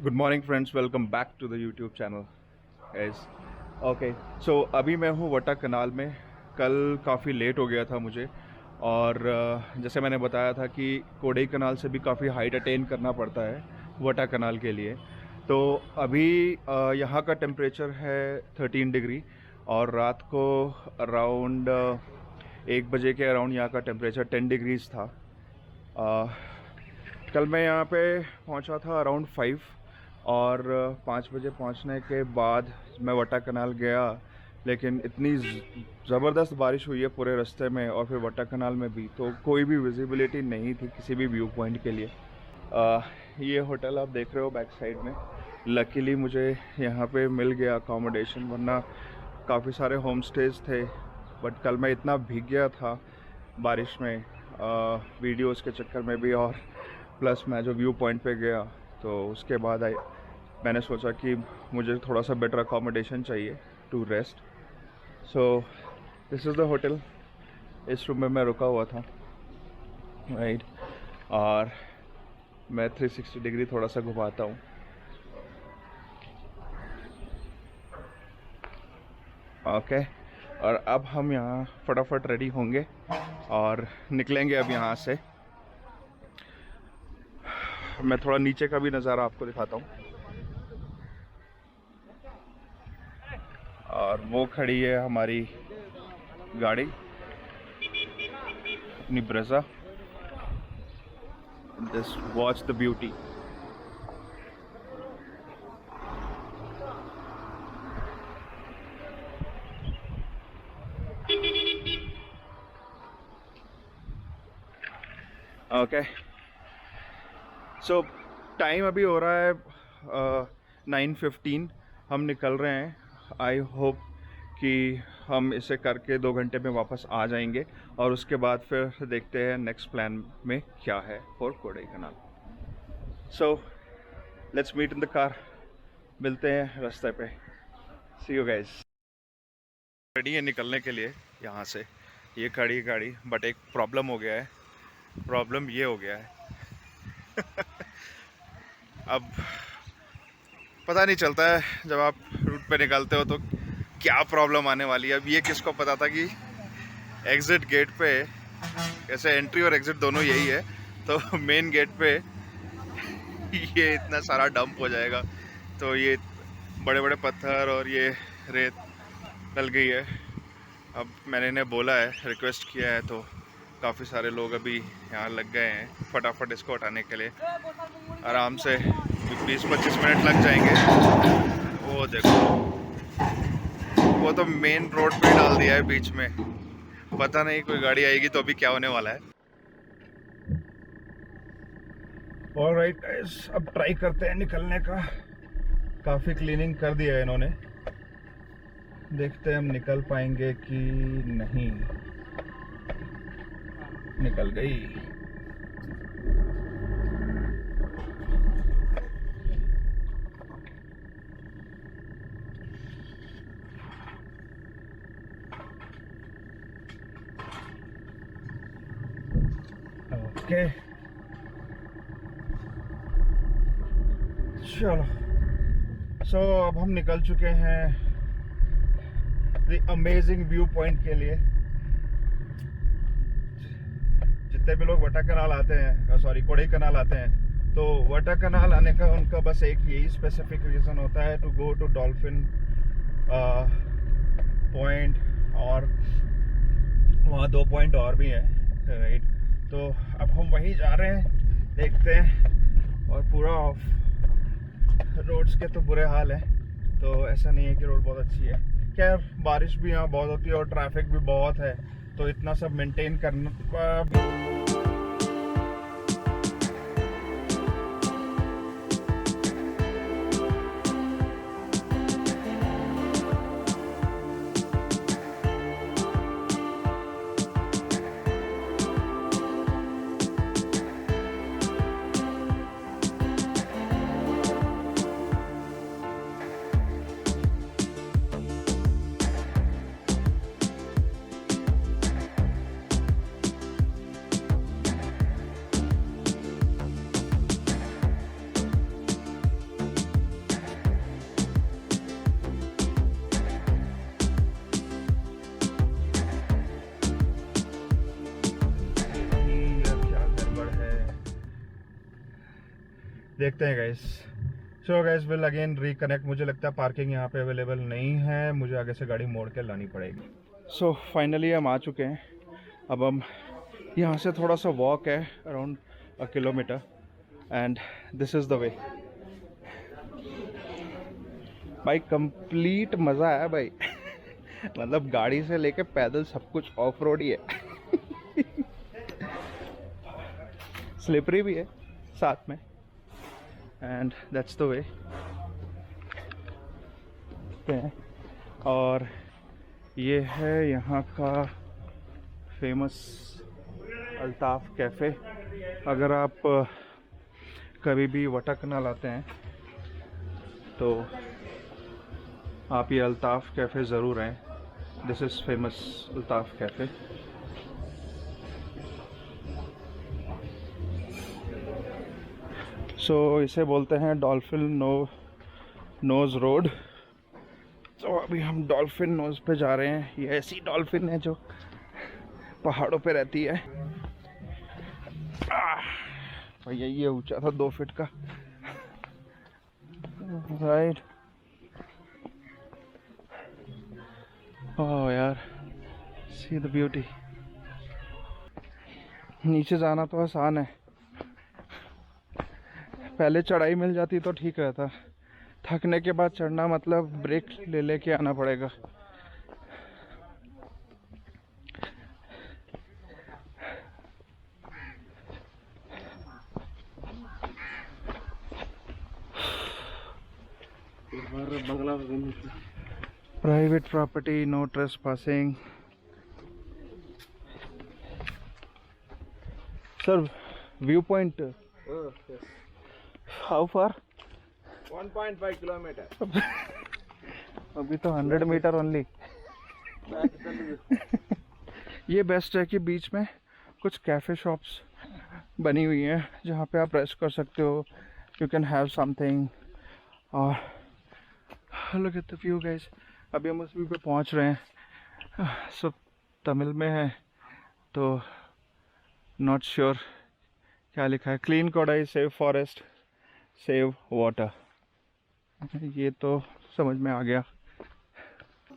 Good morning friends, welcome back to the YouTube channel guys. Okay, so अभी मैं हूँ वटा कनाल में। कल काफ़ी लेट हो गया था मुझे, और जैसे मैंने बताया था कि कोडई कनाल से भी काफ़ी हाइट अटेन करना पड़ता है वटा कनाल के लिए। तो अभी यहाँ का टेम्परेचर है 13 डिग्री, और रात को अराउंड 1 बजे के अराउंड यहाँ का टेम्परेचर 10 डिग्रीज था। कल मैं यहाँ पे पहुँचा था अराउंड 5, और 5 बजे पहुँचने के बाद मैं वटा कनाल गया, लेकिन इतनी ज़बरदस्त बारिश हुई है पूरे रास्ते में और फिर वटा कनाल में भी, तो कोई भी विजिबिलिटी नहीं थी किसी भी व्यू पॉइंट के लिए। ये होटल आप देख रहे हो बैक साइड में, लकीली मुझे यहाँ पे मिल गया अकोमोडेशन, वरना काफ़ी सारे होम स्टेज थे। बट कल मैं इतना भीग गया था बारिश में, वीडियोस के चक्कर में भी, और प्लस मैं जो व्यू पॉइंट पे गया तो उसके बाद मैंने सोचा कि मुझे थोड़ा सा बेटर अकोमोडेशन चाहिए to rest. So this is the hotel. इस रूम में मैं रुका हुआ था, राइट। और मैं 360 डिग्री थोड़ा सा घुमाता हूँ। ओके, और अब हम यहाँ फटाफट रेडी होंगे और निकलेंगे अब यहाँ से। मैं थोड़ा नीचे का भी नज़ारा आपको दिखाता हूँ। और वो खड़ी है हमारी गाड़ी, अपनी Brezza. Just watch the beauty. Okay, so time अभी हो रहा है 9:15। हम निकल रहे हैं। आई होप कि हम इसे करके 2 घंटे में वापस आ जाएंगे, और उसके बाद फिर देखते हैं नेक्स्ट प्लान में क्या है for Kodaikanal. So let's meet in the car. मिलते हैं रास्ते पे। सी यू गाइस। रेडी है निकलने के लिए यहाँ से। ये खड़ी गाड़ी, बट एक प्रॉब्लम हो गया है। प्रॉब्लम ये हो गया है अब पता नहीं चलता है जब आप रूट पे निकलते हो तो क्या प्रॉब्लम आने वाली है। अब ये किसको पता था कि एग्ज़िट गेट पे, ऐसे एंट्री और एग्ज़िट दोनों यही है, तो मेन गेट पे ये इतना सारा डंप हो जाएगा। तो ये बड़े बड़े पत्थर और ये रेत डल गई है। अब मैंने इन्हें बोला है, रिक्वेस्ट किया है, तो काफ़ी सारे लोग अभी यहाँ लग गए हैं फटाफट इसको हटाने के लिए। आराम से 20-25 मिनट लग जाएंगे। वो देखो, वो तो मेन रोड पे डाल दिया है बीच में। पता नहीं कोई गाड़ी आएगी तो अभी क्या होने वाला है। ऑलराइट गाइस, अब ट्राई करते हैं निकलने का। काफ़ी क्लीनिंग कर दिया है इन्होंने, देखते हैं हम निकल पाएंगे कि नहीं। निकल गई। ओके, चलो। सो अब हम निकल चुके हैं द अमेजिंग व्यू पॉइंट के लिए। जितने भी लोग वटा कनाल आते हैं, सॉरी कोडई कनाल आते हैं, तो वटा कनाल आने का उनका बस एक यही स्पेसिफिक रीज़न होता है, to go to dolphin point, और वहाँ 2 पॉइंट और भी हैं, राइट। तो अब हम वहीं जा रहे हैं, देखते हैं। और पूरा रोड्स के तो बुरे हाल हैं, तो ऐसा नहीं है कि रोड बहुत अच्छी है। खैर, बारिश भी यहाँ बहुत होती है और ट्रैफिक भी बहुत है, तो इतना सब मेंटेन करना देखते हैं guys. So guys will again reconnect. मुझे लगता है पार्किंग यहाँ पे अवेलेबल नहीं है, मुझे आगे से गाड़ी मोड़ के लानी पड़ेगी। सो फाइनली हम आ चुके हैं। अब हम यहाँ से थोड़ा सा वॉक है around 1 kilometre and this is the way. भाई कंप्लीट मज़ा आया भाई। मतलब गाड़ी से लेके पैदल सब कुछ ऑफ रोड ही है। स्लिपरी भी है साथ में एंड दैट्स द वे। और ये है यहाँ का फेमस अल्ताफ़ कैफ़े। अगर आप कभी भी वटा कनाल आते हैं तो आप ये अल्ताफ़ कैफ़े ज़रूर हैं। This is famous Altaf cafe. So इसे बोलते हैं डॉल्फिन नोज़ रोड। तो अभी हम डॉल्फिन नोज़ पे जा रहे हैं। ये ऐसी डॉल्फिन है जो पहाड़ों पे रहती है। भैया ये ऊंचा था 2 फीट का, राइट। ओह यार, सी द ब्यूटी। नीचे जाना तो आसान है, पहले चढ़ाई मिल जाती तो ठीक रहता। थकने के बाद चढ़ना मतलब ब्रेक ले लेके आना पड़ेगा। Private property, no trespassing. Sir viewpoint how far? 1.5 kilometer. अभी तो 100 मीटर ओनली। ये बेस्ट है कि बीच में कुछ कैफ़े शॉप्स बनी हुई हैं जहाँ पे आप रेस्ट कर सकते हो। You can have something. और look at the view guys. अभी हम उस व्यू पे पहुँच रहे हैं। सब तमिल में है तो नॉट श्योर क्या लिखा है। Clean Kodai, save forest, save water. ये तो समझ में आ गया।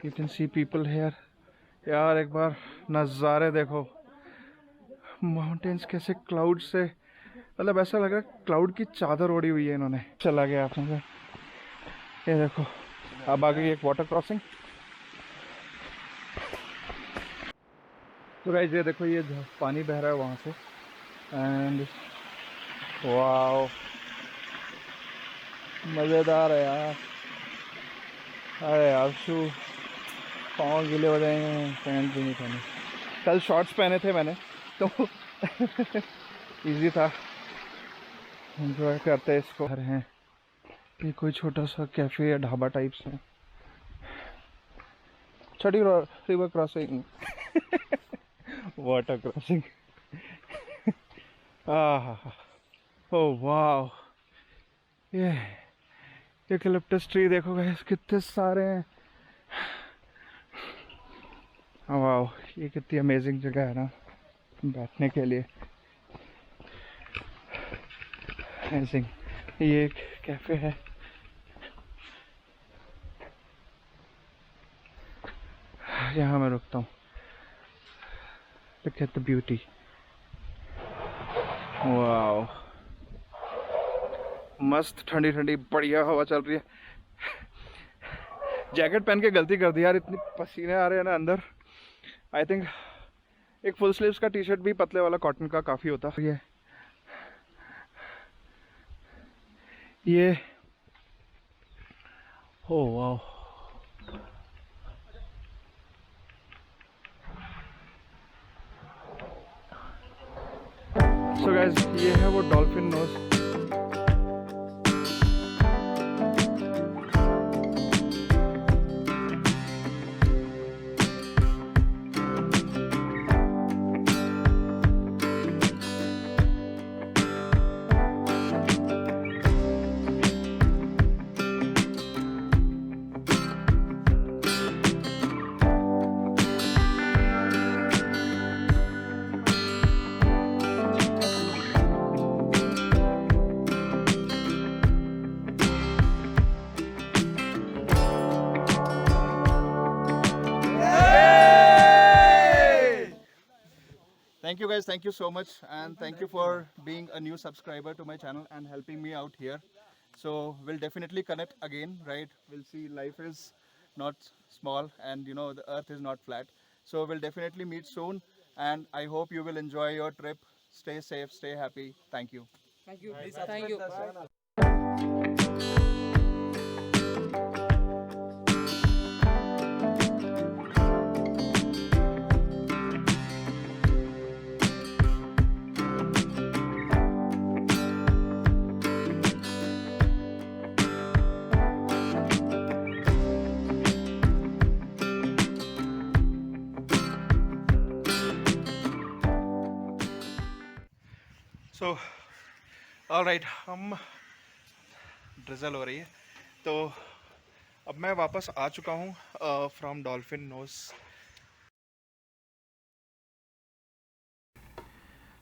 You can see people here. यार एक बार नज़ारे देखो, माउंटेन्स कैसे क्लाउड से, मतलब ऐसा लग रहा है क्लाउड की चादर ओढ़ी हुई है इन्होंने। चला गया आपने। ये देखो अब आ गई एक वाटर क्रॉसिंग। तो गाइस ये देखो ये पानी बह रहा है वहाँ से एंड वाओ मज़ेदार है यार। अरे यार शू पाँव गीले हो जाएंगे, पैंट भी नहीं पहने। कल शॉर्ट्स पहने थे मैंने तो इजी था, एंजॉय करते हैं इसको। घर हैं ये कोई छोटा सा कैफ़े या ढाबा टाइप्स है। छठी रिवर क्रॉसिंग वाटर क्रॉसिंग। ओह वाह, ये यूकेलिप्टस ट्री देखो गाइस कितने सारे हैं। वाह ये कितनी अमेजिंग जगह है ना बैठने के लिए। अमेजिंग। ये एक कैफ़े है। यहाँ मैं रुकता हूँ। Look at the beauty. वाह मस्त ठंडी ठंडी बढ़िया हवा चल रही है। जैकेट पहन के गलती कर दी यार, इतनी पसीने आ रहे हैं ना अंदर। आई थिंक एक फुल स्लीव्स का टी शर्ट भी पतले वाला कॉटन का काफ़ी होता। ये ओ वाह। सो गाइस ये है वो dolphin nose. thank you so much, and thank you for being a new subscriber to my channel and helping me out here. So we'll definitely connect again, right? We'll see life is not small, and you know the earth is not flat. So we'll definitely meet soon, and I hope you will enjoy your trip. Stay safe, stay happy. Thank you. Thank you. Thank you. So, all right, हम drizzle हो रही है, तो अब मैं वापस आ चुका हूँ फ्रॉम डॉल्फिन नोज।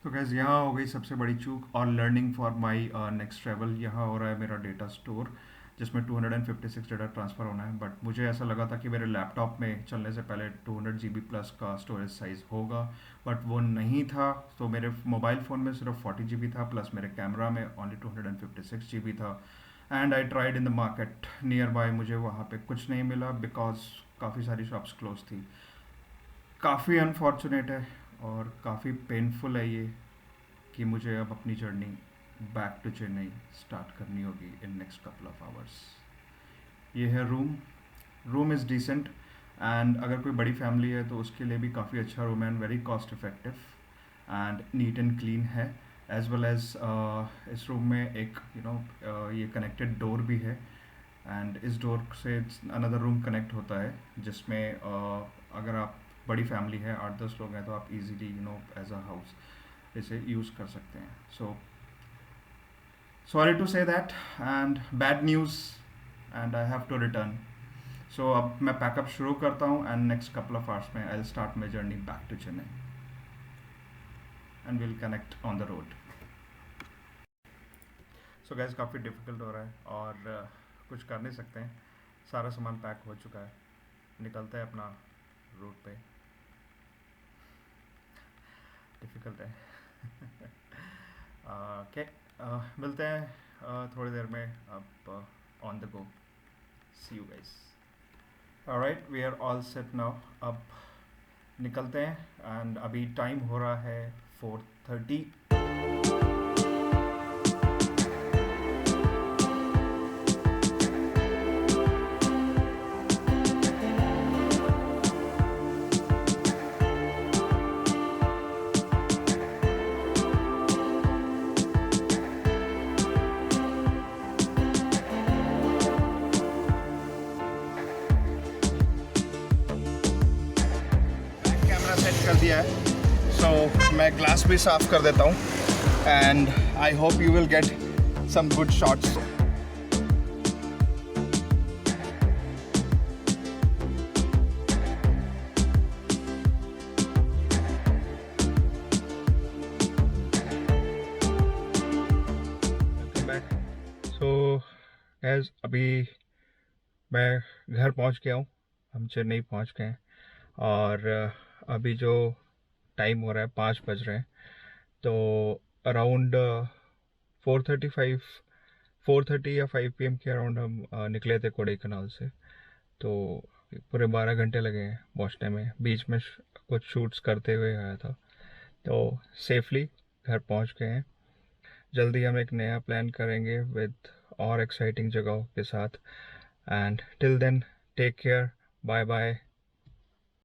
तो गैस यहाँ हो गई सबसे बड़ी चूक और learning for my next travel. यहाँ हो रहा है मेरा डेटा स्टोर, जिसमें 256 डेटा ट्रांसफ़र होना है, बट मुझे ऐसा लगा था कि मेरे लैपटॉप में चलने से पहले 200 GB प्लस का स्टोरेज साइज़ होगा, बट वो नहीं था। तो मेरे मोबाइल फ़ोन में सिर्फ 40 GB था, प्लस मेरे कैमरा में ओनली 256 GB था। And I tried in the market near by, मुझे वहाँ पे कुछ नहीं मिला बिकॉज काफ़ी सारी शॉप्स क्लोज थी। काफ़ी अनफॉर्चुनेट है और काफ़ी पेनफुल है ये कि मुझे अब अपनी journey back to Chennai start करनी होगी in next couple of hours. ये है रूम इज़ डिसेंट, एंड अगर कोई बड़ी फैमिली है तो उसके लिए भी काफ़ी अच्छा रूम है, and very cost effective and neat and clean है। एज वेल एज इस रूम में एक ये कनेक्टेड डोर भी है, एंड इस डोर से अनदर रूम कनेक्ट होता है, जिसमें अगर आप बड़ी फैमिली है 8-10 लोग हैं तो आप इजीली एज अ हाउस इसे यूज़ कर सकते हैं। So sorry to say that, and bad news, and I have to return. So अब मैं पैकअप शुरू करता हूँ, and next couple of hours में I will start my journey back to Chennai and will connect on the road. So guys काफ़ी difficult हो रहा है और कुछ कर नहीं सकते हैं, सारा सामान पैक हो चुका है, निकलते हैं अपना रूट पे। डिफ़िकल्ट है। ओके, मिलते हैं थोड़ी देर में अब on the go. See you guys. Alright, we are all set now, अब निकलते हैं, एंड अभी टाइम हो रहा है 4:30। सेट कर दिया है, सो मैं ग्लास भी साफ कर देता हूँ, and I hope you will get some good shots. So as अभी मैं घर पहुँच गया हूँ, हम चेन्नई पहुँच गए हैं, और अभी जो टाइम हो रहा है 5 बज रहे हैं, तो अराउंड 4:30 या 5 PM के अराउंड हम निकले थे कोडाईकनाल से। तो पूरे 12 घंटे लगे हैं पहुँचने में, बीच में कुछ शूट्स करते हुए आया था, तो सेफली घर पहुँच गए हैं। जल्दी हम एक नया प्लान करेंगे विद और एक्साइटिंग जगहों के साथ, and till then take care, bye bye.